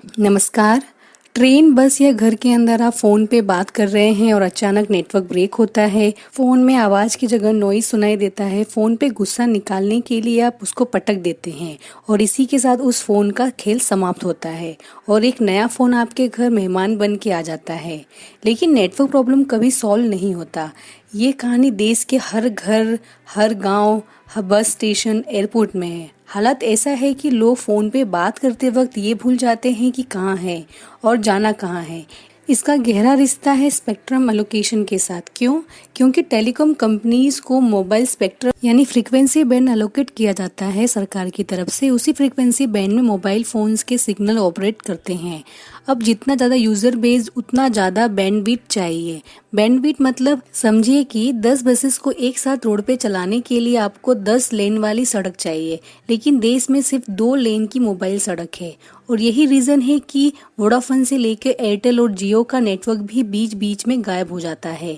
नमस्कार। ट्रेन, बस या घर के अंदर आप फ़ोन पे बात कर रहे हैं और अचानक नेटवर्क ब्रेक होता है। फ़ोन में आवाज़ की जगह नॉइज़ सुनाई देता है। फ़ोन पे गुस्सा निकालने के लिए आप उसको पटक देते हैं और इसी के साथ उस फ़ोन का खेल समाप्त होता है और एक नया फ़ोन आपके घर मेहमान बन के आ जाता है। लेकिन नेटवर्क प्रॉब्लम कभी सॉल्व नहीं होता। ये कहानी देश के हर घर, हर गाँव, हर बस स्टेशन, एयरपोर्ट में है। हालात ऐसा है कि लोग फ़ोन पे बात करते वक्त ये भूल जाते हैं कि कहाँ हैं और जाना कहाँ है। इसका गहरा रिश्ता है स्पेक्ट्रम एलोकेशन के साथ। क्यों? क्योंकि टेलीकॉम कंपनीज को मोबाइल स्पेक्ट्रम यानी फ्रीक्वेंसी बैंड एलोकेट किया जाता है सरकार की तरफ से। उसी फ्रीक्वेंसी बैंड में मोबाइल फोन्स के सिग्नल ऑपरेट करते हैं। अब जितना ज़्यादा यूज़र बेस उतना ज़्यादा बैंडविड्थ चाहिए। बैंडविड्थ मतलब समझिए कि 10 बसेस को एक साथ रोड पे चलाने के लिए आपको 10 लेन वाली सड़क चाहिए, लेकिन देश में सिर्फ 2 लेन की मोबाइल सड़क है। और यही रीज़न है कि वोडाफोन से लेकर एयरटेल और जियो का नेटवर्क भी बीच बीच में गायब हो जाता है।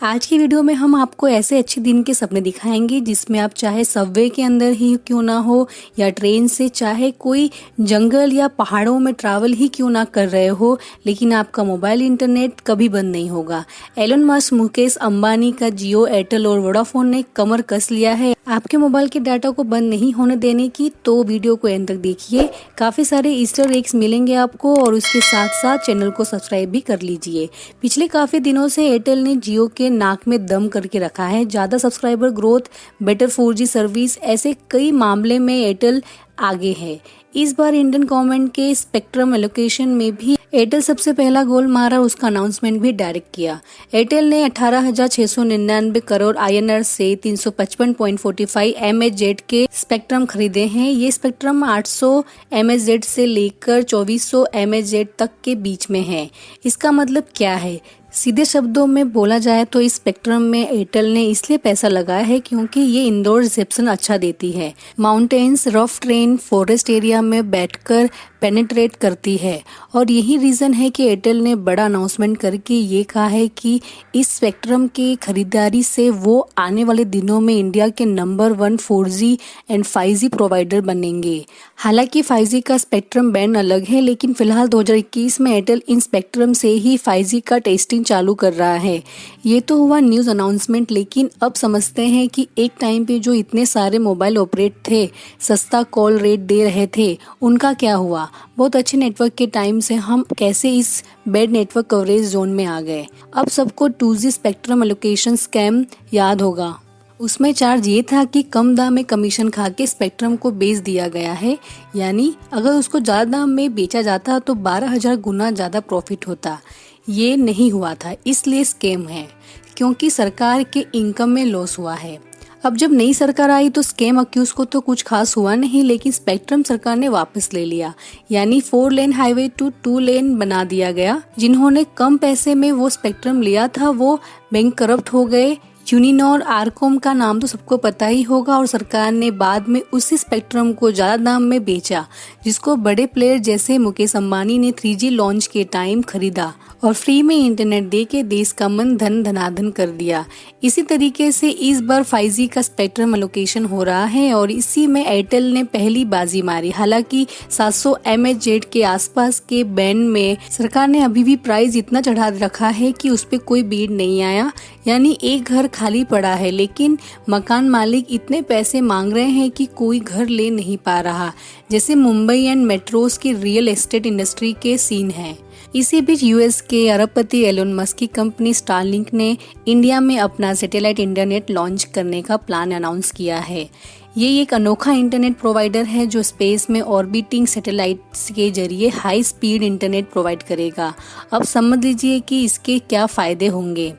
आज की वीडियो में हम आपको ऐसे अच्छे दिन के सपने दिखाएंगे जिसमें आप चाहे सबवे के अंदर ही क्यों ना हो या ट्रेन से, चाहे कोई जंगल या पहाड़ों में ट्रैवल ही क्यों ना कर रहे हो, लेकिन आपका मोबाइल इंटरनेट कभी बंद नहीं होगा। एलन मस्क, मुकेश अंबानी का जियो, एयरटेल और वोडाफोन ने कमर कस लिया है आपके मोबाइल के डाटा को बंद नहीं होने देने की। तो वीडियो को एंड तक देखिए, काफ़ी सारे ईस्टर एग्स मिलेंगे आपको और उसके साथ साथ चैनल को सब्सक्राइब भी कर लीजिए। पिछले काफ़ी दिनों से एयरटेल ने जियो के नाक में दम करके रखा है। ज़्यादा subscriber growth, better 4G service, ऐसे कई मामले में एयरटेल आगे है। इस बार इंडियन गवर्नमेंट के स्पेक्ट्रम एलोकेशन में भी एयरटेल सबसे पहला गोल मारा, उसका अनाउंसमेंट भी डायरेक्ट किया। एयरटेल ने 18,699 करोड़ INR से 355.45 MHz के स्पेक्ट्रम खरीदे हैं। ये स्पेक्ट्रम 800 MHz से लेकर 2400 MHz तक के बीच में है। इसका मतलब क्या है? सीधे शब्दों में बोला जाए तो इस स्पेक्ट्रम में एयरटेल ने इसलिए पैसा लगाया है क्योंकि ये इंडोर रिसेप्शन अच्छा देती है। Mountains, rough train, forest area में बैठकर पेनिट्रेट करती है और यही रीज़न है कि एयरटेल ने बड़ा अनाउंसमेंट करके ये कहा है कि इस स्पेक्ट्रम की खरीदारी से वो आने वाले दिनों में इंडिया के number 1 4G and 5G provider बनेंगे। हालांकि 5G का स्पेक्ट्रम बैंड अलग है, लेकिन फिलहाल 2021 में एयरटेल इन स्पेक्ट्रम से ही 5G का टेस्टिंग चालू कर रहा है। ये तो हुआ न्यूज़ अनाउंसमेंट, लेकिन अब समझते हैं कि एक टाइम पे जो इतने सारे मोबाइल ऑपरेट थे, सस्ता कॉल रेट दे रहे थे, उनका क्या हुआ? बहुत अच्छे नेटवर्क के टाइम से हम कैसे इस बैड नेटवर्क कवरेज जोन में आ गए? अब सबको 2G स्पेक्ट्रम एलोकेशन स्कैम याद होगा। उसमें चार्ज ये था कि कम दाम में कमीशन खा के स्पेक्ट्रम को बेच दिया गया है, यानी अगर उसको ज़्यादा दाम में बेचा जाता तो 12,000 गुना ज़्यादा प्रॉफिट होता। ये नहीं हुआ था, इसलिए स्कैम है, क्योंकि सरकार के इनकम में लॉस हुआ है। अब जब नई सरकार आई तो स्कैम अक्यूज को तो कुछ खास हुआ नहीं, लेकिन स्पेक्ट्रम सरकार ने वापस ले लिया, यानी 4 लेन हाईवे टू 2 लेन बना दिया गया। जिन्होंने कम पैसे में वो स्पेक्ट्रम लिया था वो बैंक करप्ट हो गए। यूनिनॉर, आरकॉम का नाम तो सबको पता ही होगा, और सरकार ने बाद में उसी स्पेक्ट्रम को ज्यादा दाम में बेचा, जिसको बड़े प्लेयर जैसे मुकेश अंबानी ने 3G लॉन्च के टाइम खरीदा और फ्री में इंटरनेट दे के देश का मन धन धनाधन कर दिया। इसी तरीके से इस बार 5G का स्पेक्ट्रम एलोकेशन हो रहा है और इसी में एयरटेल ने पहली बाजी मारी। हालांकि 700 MHz के आसपास के बैंड में सरकार ने अभी भी प्राइस इतना चढ़ा रखा है कि उस पर कोई बीड नहीं आया, यानी एक घर खाली पड़ा है, लेकिन मकान मालिक इतने पैसे मांग रहे हैं कि कोई घर ले नहीं पा रहा। जैसे मुंबई एंड मेट्रोस की रियल एस्टेट इंडस्ट्री के सीन है। इसी बीच यूएस के अरबपति एलोन मस्क की कंपनी स्टारलिंक ने इंडिया में अपना सैटेलाइट इंटरनेट लॉन्च करने का प्लान अनाउंस किया है। ये एक अनोखा इंटरनेट प्रोवाइडर है जो स्पेस में ऑर्बिटिंग सैटेलाइट्स के जरिए हाई स्पीड इंटरनेट प्रोवाइड करेगा। अब समझ लीजिए कि इसके क्या फायदे होंगे।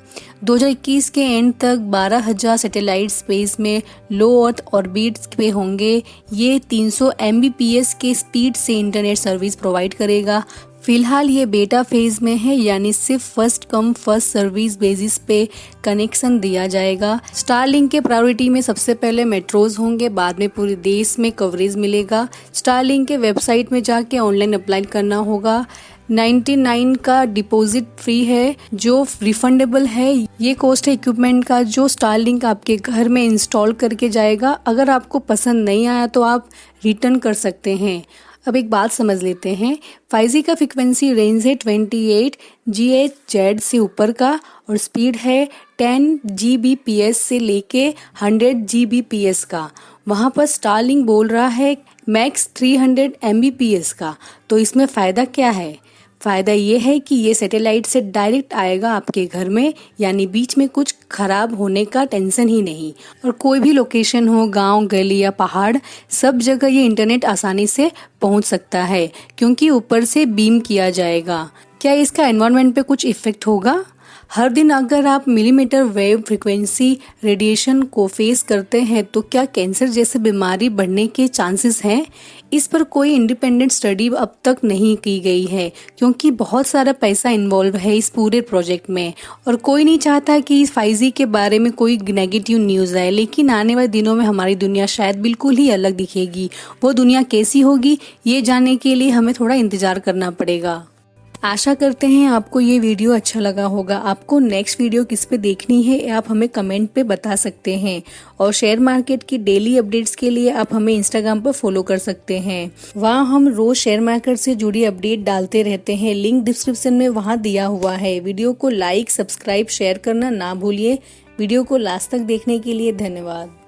2021 के एंड तक 12,000 सैटेलाइट स्पेस में लो अर्थ ऑर्बिट्स पे होंगे। ये 300 Mbps के स्पीड से इंटरनेट सर्विस प्रोवाइड करेगा। फिलहाल ये बेटा फेज में है, यानी सिर्फ first come first service basis पे कनेक्शन दिया जाएगा। स्टारलिंक के प्रायोरिटी में सबसे पहले मेट्रोज होंगे, बाद में पूरे देश में कवरेज मिलेगा। स्टारलिंक के वेबसाइट में जाके ऑनलाइन अप्लाई करना होगा। 99 का डिपॉजिट फ्री है जो रिफंडेबल है। ये कॉस्ट है इक्विपमेंट का जो स्टारलिंक आपके घर में इंस्टॉल करके जाएगा। अगर आपको पसंद नहीं आया तो आप रिटर्न कर सकते हैं। अब एक बात समझ लेते हैं। 5G का फ्रिक्वेंसी रेंज है 28 GHz से ऊपर का और स्पीड है 10 Gbps से लेके 100 Gbps का। वहाँ पर स्टारलिंक बोल रहा है मैक्स 300 Mbps का। तो इसमें फ़ायदा क्या है? फ़ायदा ये है कि ये सैटेलाइट से डायरेक्ट आएगा आपके घर में, यानी बीच में कुछ खराब होने का टेंशन ही नहीं। और कोई भी लोकेशन हो, गांव, गली या पहाड़, सब जगह ये इंटरनेट आसानी से पहुंच सकता है क्योंकि ऊपर से बीम किया जाएगा। क्या इसका एनवायरनमेंट पे कुछ इफ़ेक्ट होगा? हर दिन अगर आप मिलीमीटर वेव फ्रिक्वेंसी रेडिएशन को फेस करते हैं तो क्या कैंसर जैसे बीमारी बढ़ने के चांसेस हैं? इस पर कोई इंडिपेंडेंट स्टडी अब तक नहीं की गई है क्योंकि बहुत सारा पैसा इन्वॉल्व है इस पूरे प्रोजेक्ट में और कोई नहीं चाहता कि इस 5G के बारे में कोई नेगेटिव न्यूज़ आए। लेकिन आने वाले दिनों में हमारी दुनिया शायद बिल्कुल ही अलग दिखेगी। वो दुनिया कैसी होगी ये जानने के लिए हमें थोड़ा इंतजार करना पड़ेगा। आशा करते हैं आपको ये वीडियो अच्छा लगा होगा। आपको नेक्स्ट वीडियो किस पे देखनी है आप हमें कमेंट पे बता सकते हैं और शेयर मार्केट की डेली अपडेट्स के लिए आप हमें इंस्टाग्राम पर फॉलो कर सकते हैं। वहाँ हम रोज शेयर मार्केट से जुड़ी अपडेट डालते रहते हैं। लिंक डिस्क्रिप्शन में वहाँ दिया हुआ है। वीडियो को लाइक, सब्सक्राइब, शेयर करना ना भूलिए। वीडियो को लास्ट तक देखने के लिए धन्यवाद।